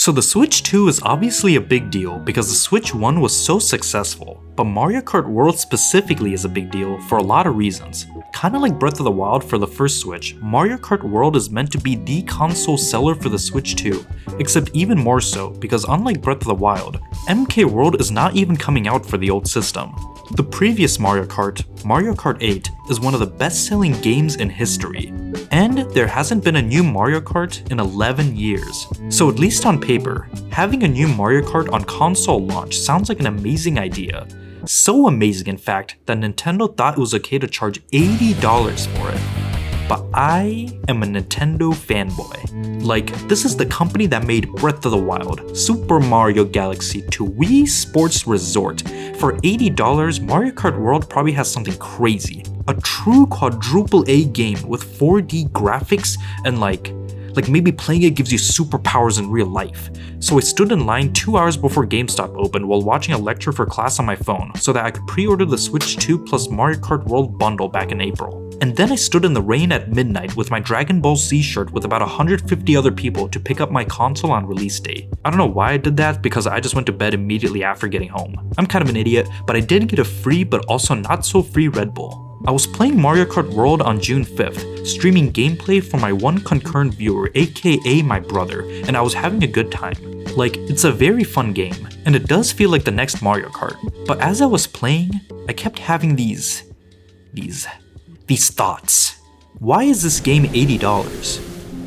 So the Switch 2 is obviously a big deal because the Switch 1 was so successful, but Mario Kart World specifically is a big deal for a lot of reasons. Kinda like Breath of the Wild for the first Switch, Mario Kart World is meant to be the console seller for the Switch 2, except even more so because unlike Breath of the Wild, MK World is not even coming out for the old system. The previous Mario Kart 8, is one of the best-selling games in history, and there hasn't been a new Mario Kart in 11 years. So at least on paper, having a new Mario Kart on console launch sounds like an amazing idea. So amazing in fact that Nintendo thought it was okay to charge $80 for it. But I am a Nintendo fanboy. Like, this is the company that made Breath of the Wild, Super Mario Galaxy to Wii Sports Resort. For $80, Mario Kart World probably has something crazy. A true quadruple A game with 4D graphics and like maybe playing it gives you superpowers in real life. So I stood in line 2 hours before GameStop opened while watching a lecture for class on my phone so that I could pre-order the Switch 2 plus Mario Kart World bundle back in April. And then I stood in the rain at midnight with my Dragon Ball Z shirt with about 150 other people to pick up my console on release day. I don't know why I did that because I just went to bed immediately after getting home. I'm kind of an idiot, but I did get a free but also not so free Red Bull. I was playing Mario Kart World on June 5th, streaming gameplay for my one concurrent viewer, aka my brother, and I was having a good time. Like, it's a very fun game, and it does feel like the next Mario Kart. But as I was playing, I kept having these thoughts. Why is this game $80?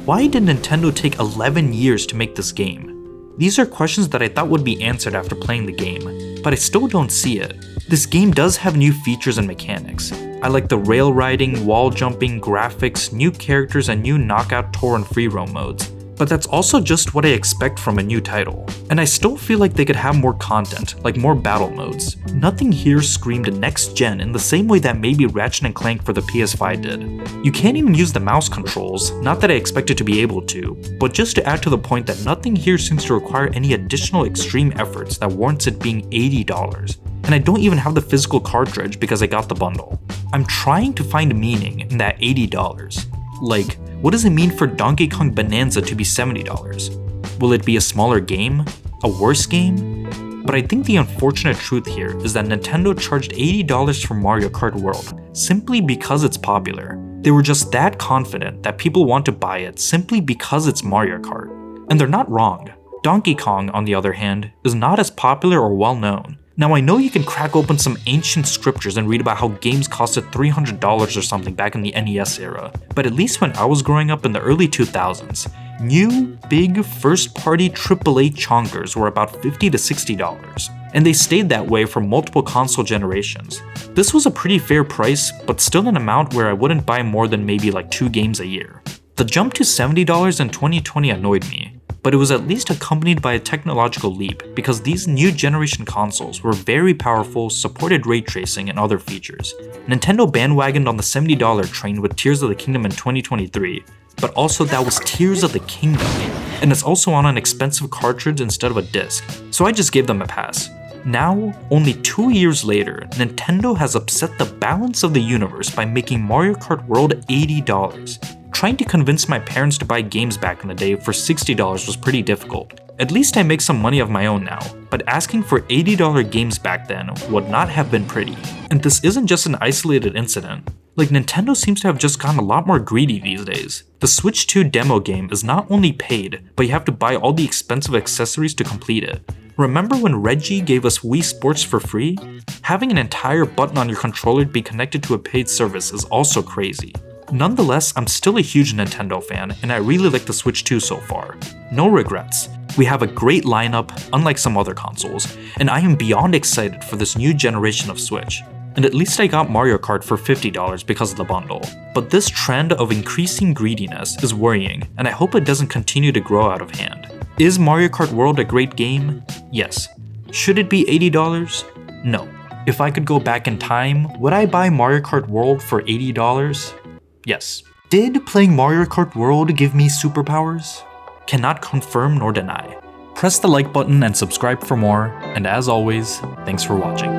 Why did Nintendo take 11 years to make this game? These are questions that I thought would be answered after playing the game, but I still don't see it. This game does have new features and mechanics. I like the rail riding, wall jumping, graphics, new characters, and new knockout, tour, and free roam modes. But that's also just what I expect from a new title. And I still feel like they could have more content, like more battle modes. Nothing here screamed next gen in the same way that maybe Ratchet & Clank for the PS5 did. You can't even use the mouse controls, not that I expected to be able to, but just to add to the point that nothing here seems to require any additional extreme efforts that warrants it being $80. And I don't even have the physical cartridge because I got the bundle. I'm trying to find meaning in that $80. Like, what does it mean for Donkey Kong Bonanza to be $70? Will it be a smaller game? A worse game? But I think the unfortunate truth here is that Nintendo charged $80 for Mario Kart World simply because it's popular. They were just that confident that people want to buy it simply because it's Mario Kart. And they're not wrong. Donkey Kong, on the other hand, is not as popular or well known. Now I know you can crack open some ancient scriptures and read about how games costed $300 or something back in the NES era, but at least when I was growing up in the early 2000s, new, big, first-party AAA chonkers were about $50 to $60, and they stayed that way for multiple console generations. This was a pretty fair price, but still an amount where I wouldn't buy more than maybe like 2 games a year. The jump to $70 in 2020 annoyed me, but it was at least accompanied by a technological leap because these new generation consoles were very powerful, supported ray tracing and other features. Nintendo bandwagoned on the $70 train with Tears of the Kingdom in 2023, but also that was Tears of the Kingdom, and it's also on an expensive cartridge instead of a disc, so I just gave them a pass. Now, only 2 years later, Nintendo has upset the balance of the universe by making Mario Kart World $80. Trying to convince my parents to buy games back in the day for $60 was pretty difficult. At least I make some money of my own now, but asking for $80 games back then would not have been pretty. And this isn't just an isolated incident. Like, Nintendo seems to have just gotten a lot more greedy these days. The Switch 2 demo game is not only paid, but you have to buy all the expensive accessories to complete it. Remember when Reggie gave us Wii Sports for free? Having an entire button on your controller be connected to a paid service is also crazy. Nonetheless, I'm still a huge Nintendo fan, and I really like the Switch 2 so far. No regrets. We have a great lineup, unlike some other consoles, and I am beyond excited for this new generation of Switch. And at least I got Mario Kart for $50 because of the bundle. But this trend of increasing greediness is worrying, and I hope it doesn't continue to grow out of hand. Is Mario Kart World a great game? Yes. Should it be $80? No. If I could go back in time, would I buy Mario Kart World for $80? Yes. Did playing Mario Kart World give me superpowers? Cannot confirm nor deny. Press the like button and subscribe for more, and as always, thanks for watching.